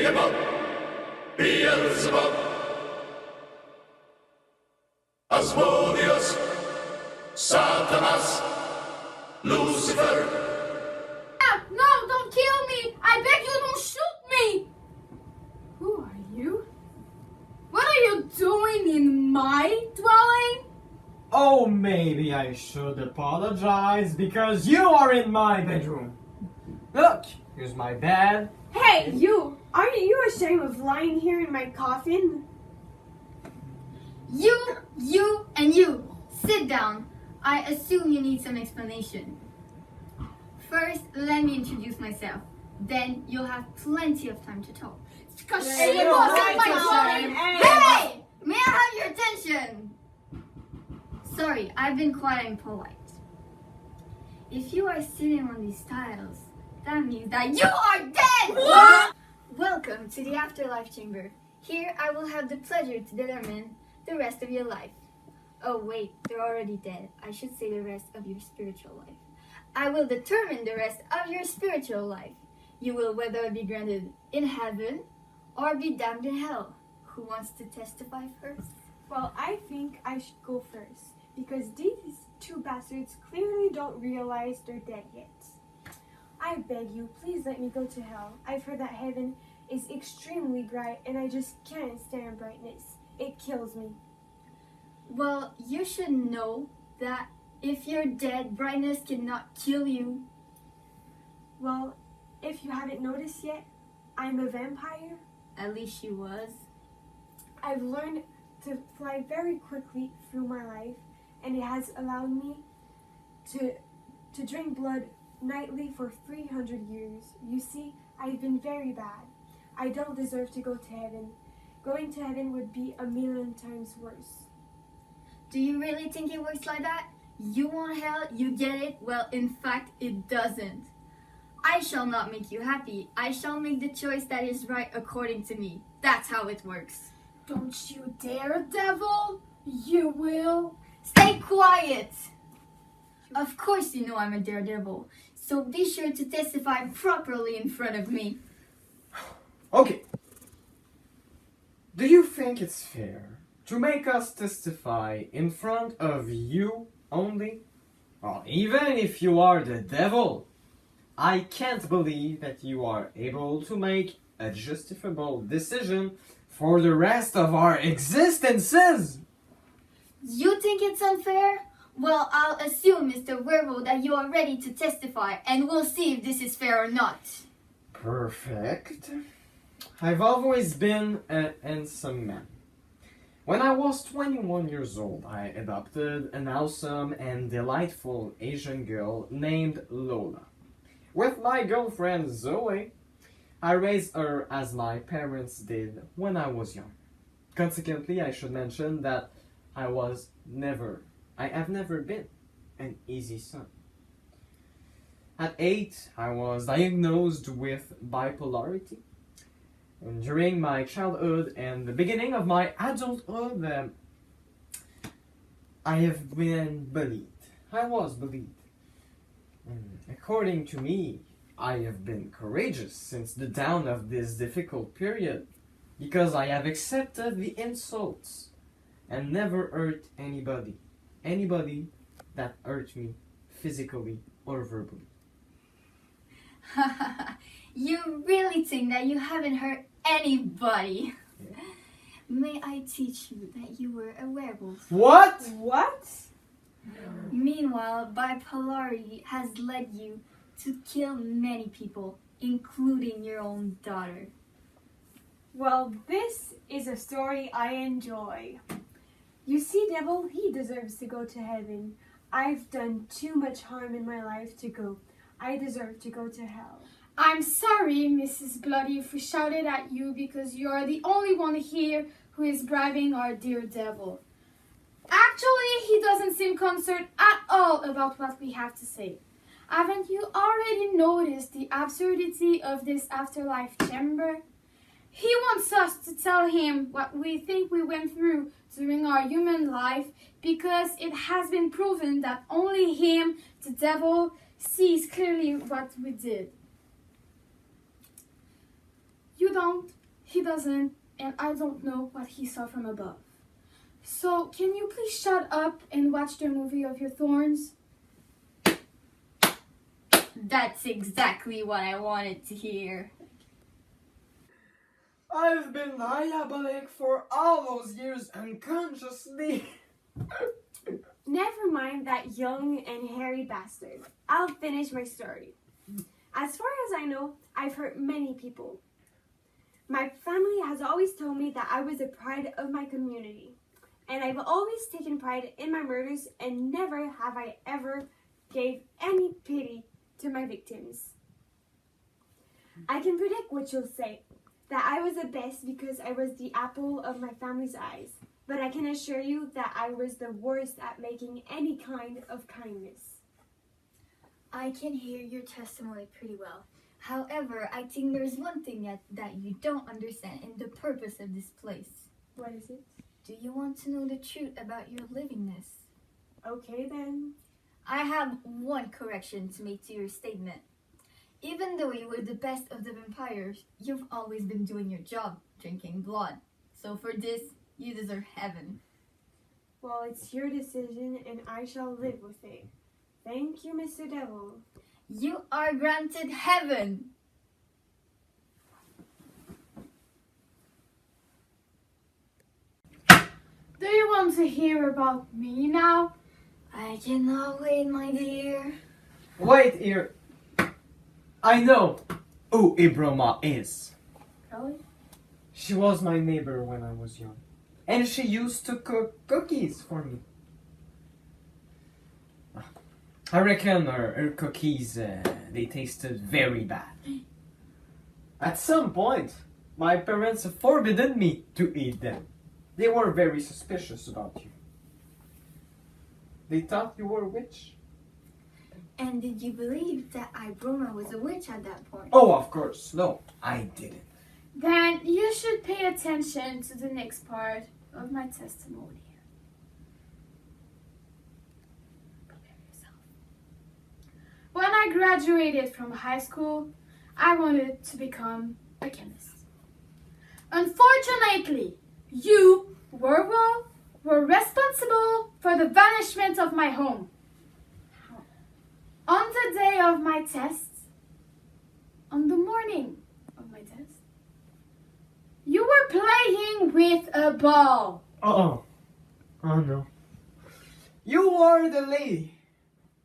Beelzebub, Beelzebub, Asmodeus, Satanas, Lucifer. No, don't kill me! I beg you, don't shoot me! Who are you? What are you doing in my dwelling? Oh, maybe I should apologize because you are in my bedroom. Look, here's my bed. Hey, you! Aren't you ashamed of lying here in my coffin? You, and you. Sit down. I assume you need some explanation. First, let me introduce myself. Then you'll have plenty of time to talk. Because she was in my dwelling. Hey! May I have your attention? Sorry, I've been quiet and polite. If you are sitting on these tiles, that means that you are dead! What? Welcome to the Afterlife Chamber. Here I will have the pleasure to determine the rest of your life. Oh wait, they're already dead. I should say the rest of your spiritual life. I will determine the rest of your spiritual life. You will whether be granted in heaven or be damned in hell. Who wants to testify first? Well, I think I should go first, because these two bastards clearly don't realize they're dead yet. I beg you, please let me go to hell. I've heard that heaven is extremely bright, and I just can't stand brightness. It kills me. Well, you should know that if you're dead, brightness cannot kill you. Well, if you haven't noticed yet, I'm a vampire. At least she was. I've learned to fly very quickly through my life, and it has allowed me to drink blood nightly for 300 years. You see, I've been very bad. I don't deserve to go to heaven. Going to heaven would be a million times worse. Do you really think it works like that? You want hell, you get it? Well, in fact, it doesn't. I shall not make you happy. I shall make the choice that is right according to me. That's how it works. Don't you dare, devil! You will. Stay quiet! Of course you know I'm a daredevil, so be sure to testify properly in front of me. Okay. Do you think it's fair to make us testify in front of you only? Well, even if you are the devil, I can't believe that you are able to make a justifiable decision for the rest of our existences. You think it's unfair? Well, I'll assume, Mr. Werewolf, that you are ready to testify, and we'll see if this is fair or not. Perfect. I've always been a handsome man. When I was 21 years old, I adopted an awesome and delightful Asian girl named Lola. With my girlfriend Zoe, I raised her as my parents did when I was young. Consequently, I should mention that I have never been an easy son. At 8, I was diagnosed with bipolarity. And during my childhood and the beginning of my adulthood, I have been bullied. I was bullied. And according to me, I have been courageous since the dawn of this difficult period, because I have accepted the insults and never hurt anybody that hurt me physically or verbally. You really think that you haven't hurt anybody? Yeah. May I teach you that you were a werewolf? What? What? Meanwhile, bipolarity has led you to kill many people, including your own daughter. Well, this is a story I enjoy. You see, devil, he deserves to go to heaven. I've done too much harm in my life to go. I deserve to go to hell. I'm sorry, Mrs. Bloody, if we shouted at you because you are the only one here who is bribing our dear devil. Actually, he doesn't seem concerned at all about what we have to say. Haven't you already noticed the absurdity of this afterlife chamber? He wants us to tell him what we think we went through during our human life because it has been proven that only him, the devil, sees clearly what we did. You You don't, he doesn't, and I don't know what he saw from above. So, can you please shut up and watch the movie of your thorns? That's exactly what I wanted to hear. I've been diabolic for all those years unconsciously. Never mind that young and hairy bastard. I'll finish my story. As far as I know, I've hurt many people. My family has always told me that I was the pride of my community. And I've always taken pride in my murders, and never have I ever gave any pity to my victims. I can predict what you'll say, that I was the best because I was the apple of my family's eyes. But I can assure you that I was the worst at making any kind of kindness. I can hear your testimony pretty well. However, I think there's one thing that you don't understand in the purpose of this place. What is it? Do you want to know the truth about your livingness? Okay then. I have one correction to make to your statement. Even though you were the best of the vampires, you've always been doing your job, drinking blood. So for this, you deserve heaven. Well, it's your decision and I shall live with it. Thank you, Mr. Devil. You are granted heaven. Do you want to hear about me now? I cannot wait, my dear. Wait here. I know who Ibroma is. Really? She was my neighbor when I was young. And she used to cook cookies for me. I reckon her cookies, they tasted very bad. At some point, my parents forbidden me to eat them. They were very suspicious about you. They thought you were a witch. And did you believe that Ibroma was a witch at that point? Oh, of course. No, I didn't. Then you should pay attention to the next part of my testimony. Prepare yourself. When I graduated from high school, I wanted to become a chemist. Unfortunately, you, werewolf, were responsible for the banishment of my home. On the day of my test, on the morning of my test, you were playing with a ball. Oh no. You are the lady.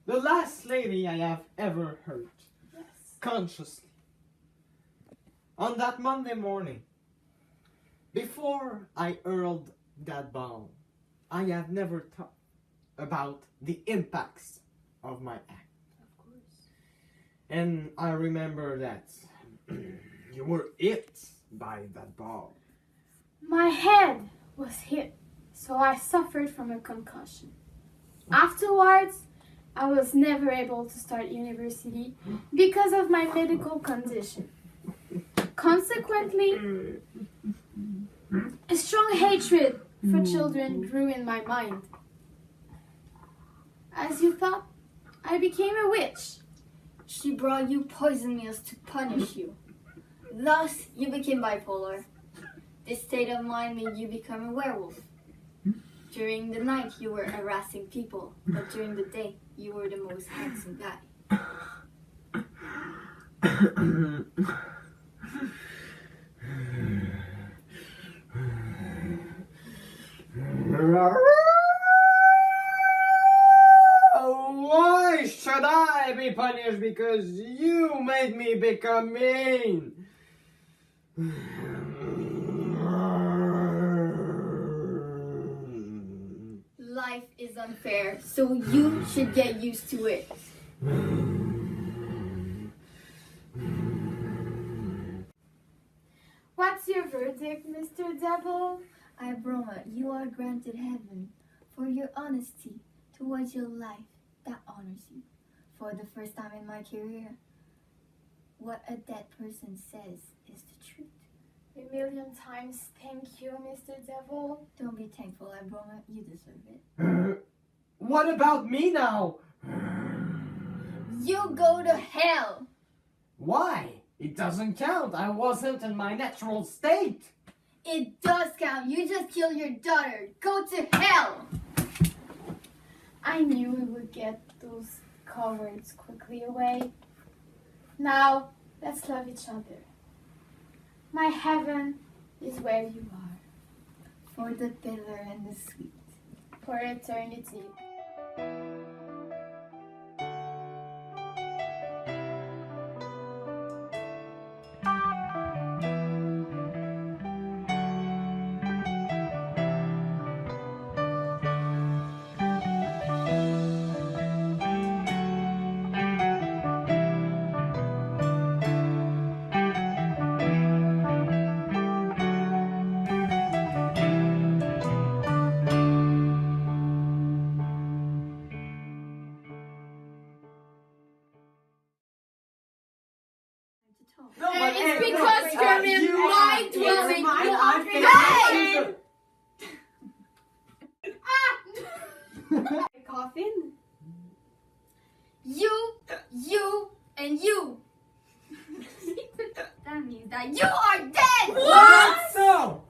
The last lady I have ever heard. Yes. Consciously. On that Monday morning, before I hurled that ball, I have never thought about the impacts of my act. Of course. And I remember that you were hit by that ball. My head was hit, so I suffered from a concussion. Afterwards, I was never able to start university because of my medical condition. Consequently, a strong hatred for children grew in my mind. As you thought, I became a witch. She brought you poison meals to punish you. Thus, you became bipolar. This state of mind made you become a werewolf. During the night, you were harassing people, but during the day, you were the most handsome guy. Why should I be punished because you made me become mean? Life is unfair, so you should get used to it. What's your verdict, Mr. Devil? Ibroma, you are granted heaven for your honesty towards your life that honors you. For the first time in my career, what a dead person says is the truth. A million times thank you, Mr. Devil. Don't be thankful, Ibroma. You deserve it. What about me now? You go to hell! Why? It doesn't count. I wasn't in my natural state. It does count. You just killed your daughter. Go to hell! I knew we would get those cowards quickly away. Now, let's love each other. My heaven is where you are. For the bitter and the sweet. For eternity. No, And it's because you're in my dwelling. Hey! Coffin? You, and you. That means that you are dead! What? So?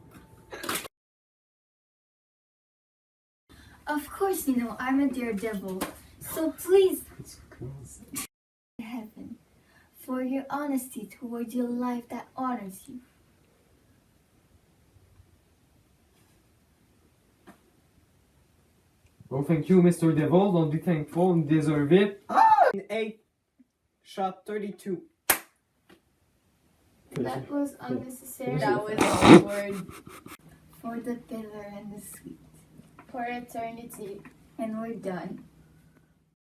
Of course you know I'm a daredevil. So please, heaven, for your honesty towards your life that honors you. Oh, thank you, Mr. Devil. Don't be thankful. You deserve it. Ah! 8. Shot 32. That was unnecessary. That was awkward. For the bitter and the sweet. For eternity. And we're done.